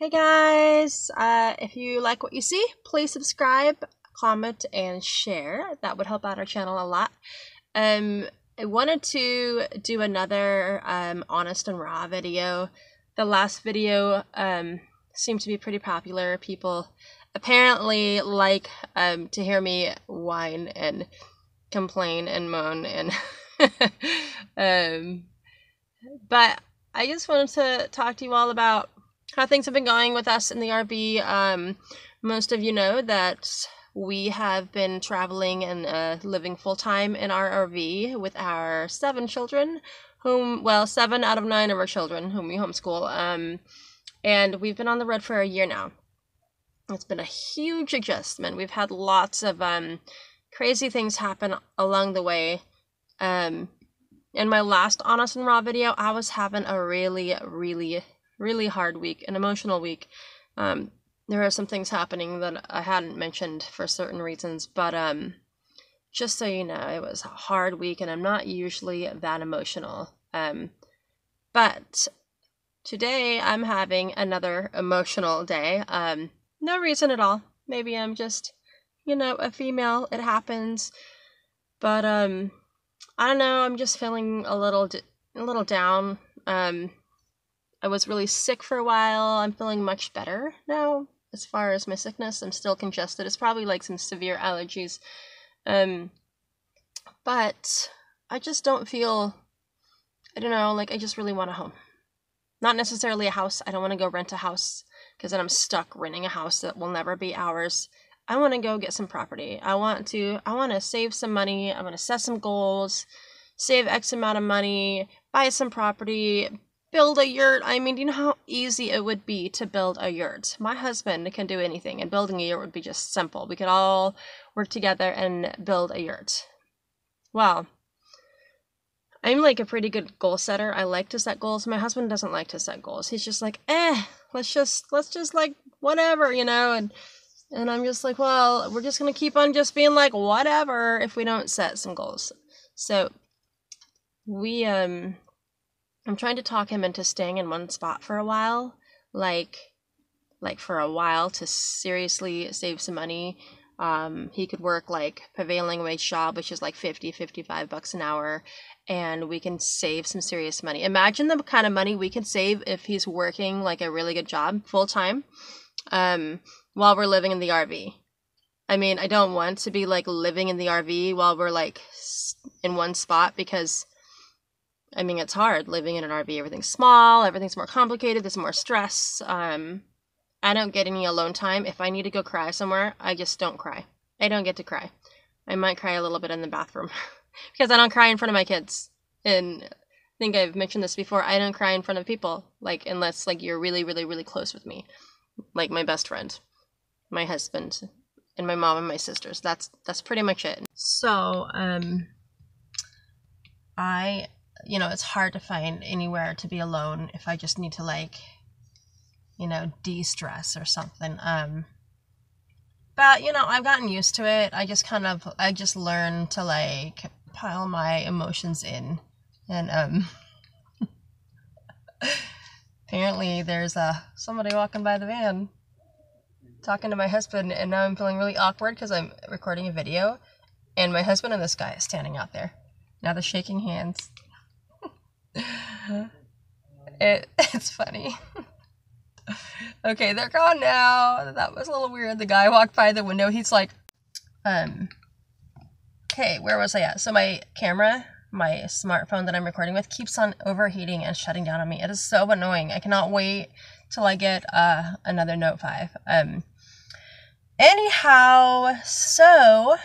Hey guys, if you like what you see, please subscribe, comment, and share. That would help out our channel a lot. I wanted to do another honest and raw video. The last video seemed to be pretty popular. People apparently like to hear me whine and complain and moan and but I just wanted to talk to you all about how things have been going with us in the RV. Most of you know that we have been traveling and living full-time in our RV with our 7 children, 7 out of 9 of our children whom we homeschool. And we've been on the road for a year now. It's been a huge adjustment. We've had lots of crazy things happen along the way. In my last Honest and Raw video, I was having a really hard week, an emotional week. There are some things happening that I hadn't mentioned for certain reasons, but just so you know, it was a hard week, and I'm not usually that emotional. But today I'm having another emotional day. No reason at all. Maybe I'm just, a female. It happens. But I don't know. I'm just feeling a little down. I was really sick for a while. I'm feeling much better now as far as my sickness. I'm still congested. It's probably like some severe allergies. But I just don't feel, I don't know, like I just really want a home. Not necessarily a house. I don't want to go rent a house because then I'm stuck renting a house that will never be ours. I want to go get some property. I want to save some money. I want to set some goals, save X amount of money, buy some property, build a yurt. I mean, do you know how easy it would be to build a yurt? My husband can do anything, and building a yurt would be just simple. We could all work together and build a yurt. Well, I'm like a pretty good goal setter. I like to set goals. My husband doesn't like to set goals. He's just like, let's just like whatever, and I'm just like, well, we're just gonna keep on just being like whatever if we don't set some goals. So I'm trying to talk him into staying in one spot for a while, like for a while, to seriously save some money. He could work like prevailing wage job, which is like $55 an hour, and we can save some serious money. Imagine the kind of money we could save if he's working like a really good job full time, while we're living in the RV. I mean, I don't want to be like living in the RV while we're like in one spot, because I mean, it's hard living in an RV. Everything's small, everything's more complicated, there's more stress. I don't get any alone time. If I need to go cry somewhere, I just don't cry. I don't get to cry. I might cry a little bit in the bathroom because I don't cry in front of my kids. And I think I've mentioned this before. I don't cry in front of people, like unless like you're really close with me, like my best friend, my husband, and my mom and my sisters. That's pretty much it. So it's hard to find anywhere to be alone if I just need to like, de-stress or something. But I've gotten used to it. I just learned to like pile my emotions in, and apparently there's somebody walking by the van talking to my husband, and now I'm feeling really awkward because I'm recording a video and my husband and this guy is standing out there. Now they're shaking hands. It's funny. Okay, they're gone now. That was a little weird. The guy walked by the window. He's like, okay, where was I at? So my camera, my smartphone that I'm recording with, keeps on overheating and shutting down on me. It is so annoying. I cannot wait till I get another Note 5. Anyhow, so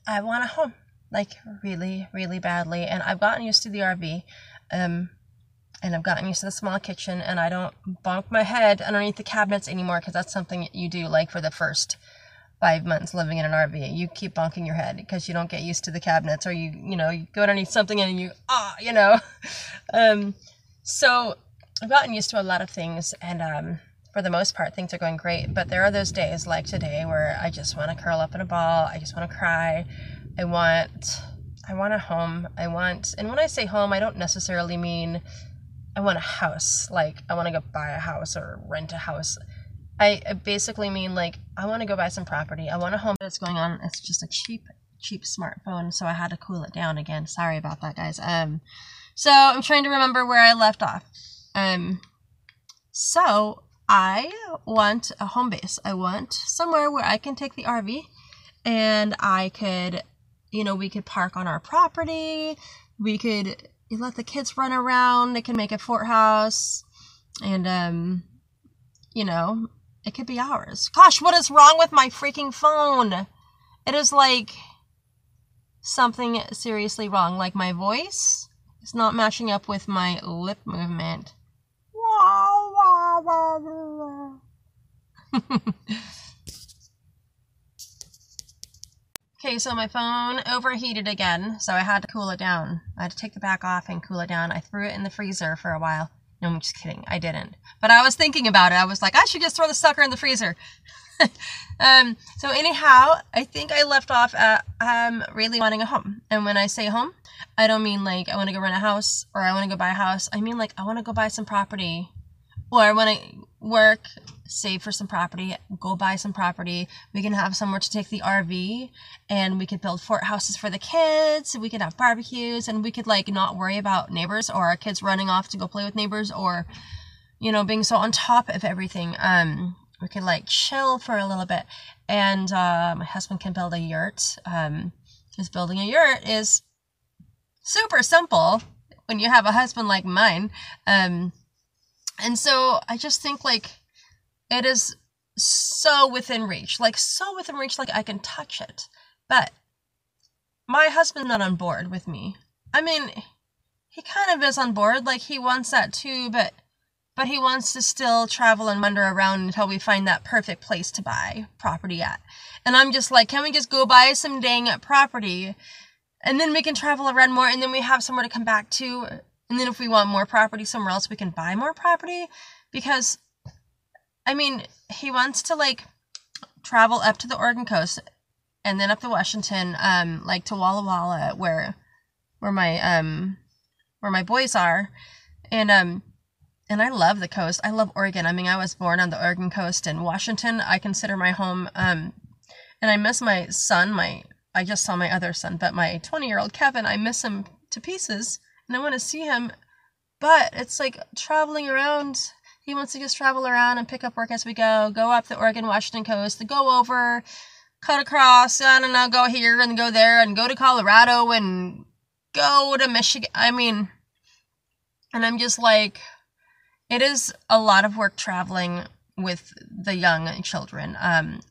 I want a home, like really badly, and I've gotten used to the RV. And I've gotten used to the small kitchen, and I don't bonk my head underneath the cabinets anymore, because that's something you do like for the first 5 months living in an RV. You keep bonking your head because you don't get used to the cabinets, or you go underneath something and you so I've gotten used to a lot of things, and for the most part things are going great. But there are those days like today where I just want to curl up in a ball. I just want to cry. I want a home. And when I say home, I don't necessarily mean I want a house. Like, I want to go buy a house or rent a house. I basically mean, like, I want to go buy some property. I want a home. What's going on? It's just a cheap smartphone, so I had to cool it down again. Sorry about that, guys. So I'm trying to remember where I left off. So I want a home base. I want somewhere where I can take the RV and I could, we could park on our property. We could let the kids run around. They can make a fort house and, it could be ours. Gosh, what is wrong with my freaking phone? It is like something seriously wrong. Like my voice is not matching up with my lip movement. Okay, so my phone overheated again, so I had to cool it down. I had to take the back off and cool it down. I threw it in the freezer for a while. No, I'm just kidding. I didn't. But I was thinking about it. I was like, I should just throw the sucker in the freezer. So anyhow, I think I left off at really wanting a home. And when I say home, I don't mean like I want to go rent a house or I want to go buy a house. I mean like I want to go buy some property, or I want to work, save for some property, go buy some property. We can have somewhere to take the RV and we could build fort houses for the kids. We could have barbecues and we could like not worry about neighbors or our kids running off to go play with neighbors or, being so on top of everything. We could like chill for a little bit and my husband can build a yurt. Because building a yurt is super simple when you have a husband like mine. And so I just think like it is so within reach, like I can touch it. But my husband's not on board with me. I mean, he kind of is on board, like he wants that too, but he wants to still travel and wander around until we find that perfect place to buy property at. And I'm just like, can we just go buy some dang property and then we can travel around more and then we have somewhere to come back to. And then if we want more property somewhere else, we can buy more property. Because, I mean, he wants to, like, travel up to the Oregon coast and then up to Washington, like to Walla Walla, where my boys are. And I love the coast. I love Oregon. I mean, I was born on the Oregon coast, and Washington I consider my home. And I miss my son. I just saw my other son, but my 20-year-old Kevin, I miss him to pieces. And I want to see him, but it's like traveling around. He wants to just travel around and pick up work as we go up the Oregon, Washington coast, to go over, cut across, I don't know, go here and go there and go to Colorado and go to Michigan. I mean, and I'm just like, it is a lot of work traveling with the young children.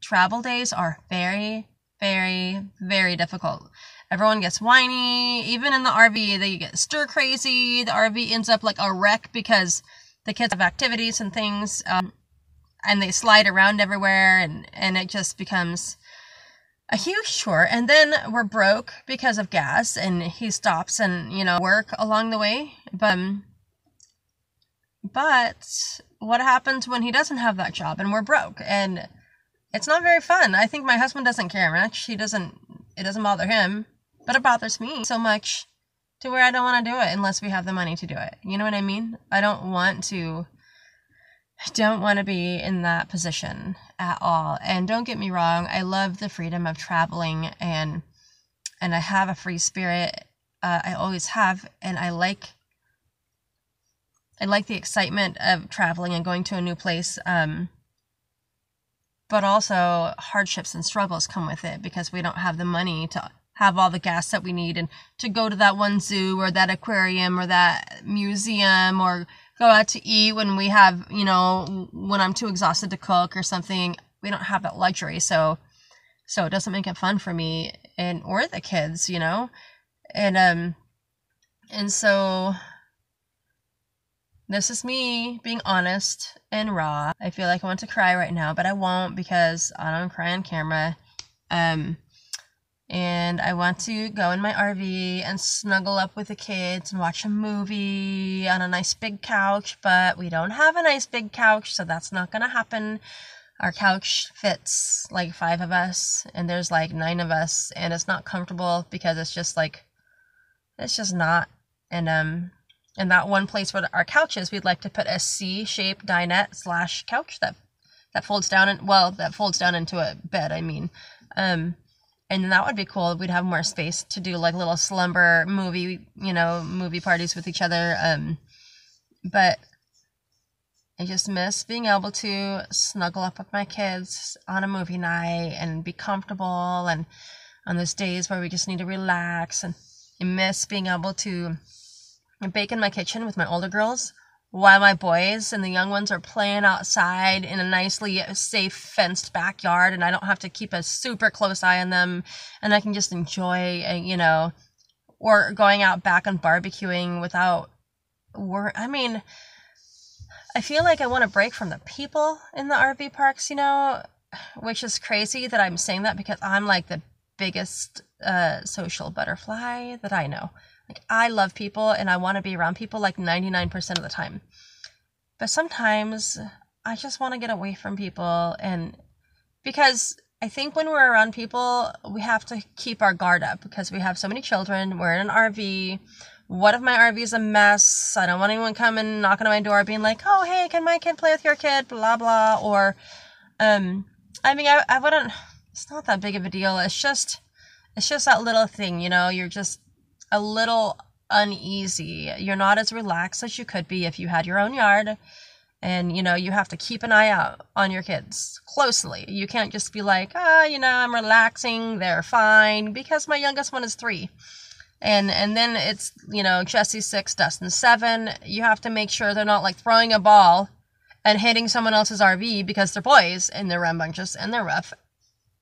Travel days are very, very, very difficult. Everyone gets whiny. Even in the RV, they get stir crazy. The RV ends up like a wreck because the kids have activities and things, and they slide around everywhere, and it just becomes a huge chore. And then we're broke because of gas, and he stops and, work along the way. But what happens when he doesn't have that job and we're broke? And it's not very fun. I think my husband doesn't care much. It doesn't bother him. But it bothers me so much to where I don't want to do it unless we have the money to do it. You know what I mean? I don't want to be in that position at all. And don't get me wrong, I love the freedom of traveling and I have a free spirit. I always have, and I like the excitement of traveling and going to a new place. But also hardships and struggles come with it because we don't have the money to have all the gas that we need and to go to that one zoo or that aquarium or that museum or go out to eat when we have, when I'm too exhausted to cook or something. We don't have that luxury. So it doesn't make it fun for me or the kids, and so this is me being honest and raw. I feel like I want to cry right now, but I won't because I don't cry on camera. And I want to go in my RV and snuggle up with the kids and watch a movie on a nice big couch, but we don't have a nice big couch, so that's not going to happen. Our couch fits like 5 of us, and there's like 9 of us, and it's not comfortable because it's just not. And And that one place where our couch is, we'd like to put a C-shaped dinette / couch that folds down, and that folds down into a bed, I mean. And that would be cool. We'd have more space to do like little slumber movie parties with each other. But I just miss being able to snuggle up with my kids on a movie night and be comfortable, and on those days where we just need to relax. And I miss being able to bake in my kitchen with my older girls while my boys and the young ones are playing outside in a nicely safe fenced backyard, and I don't have to keep a super close eye on them, and I can just enjoy, or going out back and barbecuing without work. I mean, I feel like I want to break from the people in the RV parks, which is crazy that I'm saying that, because I'm like the biggest social butterfly that I know. Like, I love people and I want to be around people like 99% of the time. But sometimes I just want to get away from people, and because I think when we're around people, we have to keep our guard up because we have so many children. We're in an RV. What if my RV is a mess? I don't want anyone coming knocking on my door being like, oh, hey, can my kid play with your kid? Blah, blah. Or, I mean, I wouldn't, it's not that big of a deal. It's just that little thing, you're just a little uneasy. You're not as relaxed as you could be if you had your own yard, and you have to keep an eye out on your kids closely. You can't just be like, I'm relaxing, they're fine, because my youngest one is 3, and then it's Jesse's 6, Dustin's 7. You have to make sure they're not like throwing a ball and hitting someone else's RV because they're boys and they're rambunctious and they're rough.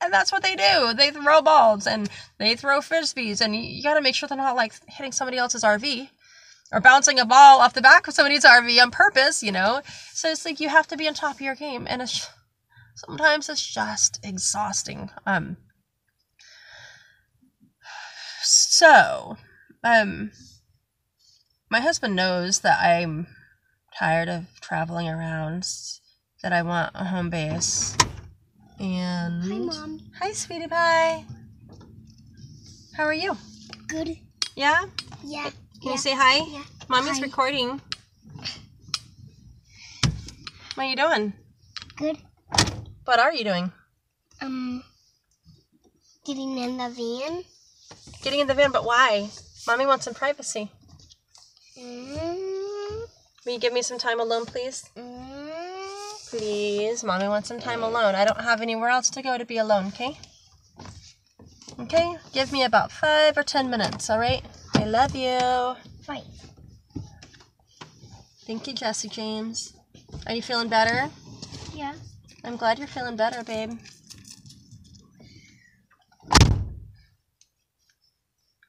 And that's what they do. They throw balls and they throw frisbees, and you got to make sure they're not like hitting somebody else's RV or bouncing a ball off the back of somebody's RV on purpose, So it's like you have to be on top of your game, and sometimes it's just exhausting. So, my husband knows that I'm tired of traveling around, that I want a home base. And hi, Mom. Hi, sweetie pie. How are you? Good. Yeah? Yeah. Can you say hi? Yeah. Mommy's Hi. recording. What are you doing? Good. What are you doing? Getting in the van. Getting in the van, but why? Mommy wants some privacy. Will you give me some time alone, please? Please. Mommy wants some time alone. I don't have anywhere else to go to be alone, okay? Okay? Give me about 5 or 10 minutes, all right? I love you. Right. Thank you, Jesse James. Are you feeling better? Yeah. I'm glad you're feeling better, babe.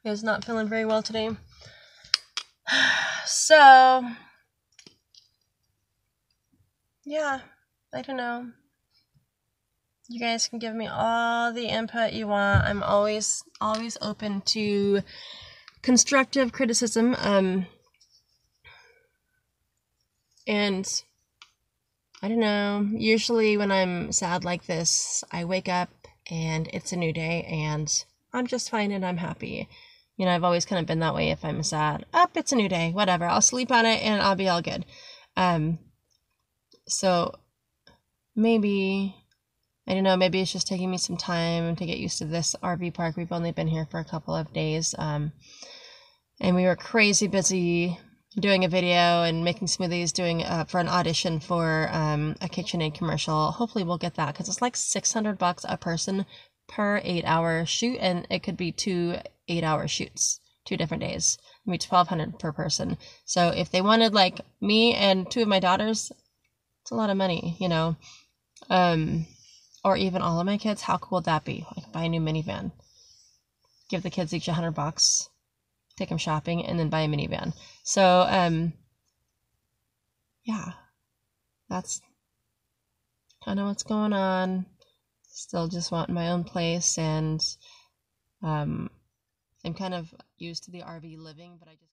He was not feeling very well today. So, yeah, I don't know. You guys can give me all the input you want. I'm always open to constructive criticism. And I don't know, usually when I'm sad like this, I wake up and it's a new day and I'm just fine and I'm happy. I've always kind of been that way. If I'm sad, it's a new day, whatever. I'll sleep on it and I'll be all good. So maybe, I don't know, maybe it's just taking me some time to get used to this RV park. We've only been here for a couple of days. And we were crazy busy doing a video and making smoothies, doing for an audition for a KitchenAid commercial. Hopefully we'll get that, because it's like $600 a person per 8-hour shoot, and it could be 2 8-hour shoots, 2 different days. It'd be $1,200 per person. So if they wanted like me and 2 of my daughters, it's a lot of money, or even all of my kids. How cool would that be? Like, buy a new minivan, give the kids each $100, take them shopping, and then buy a minivan. So yeah, that's kind of what's going on. Still just want my own place, and I'm kind of used to the RV living, but I just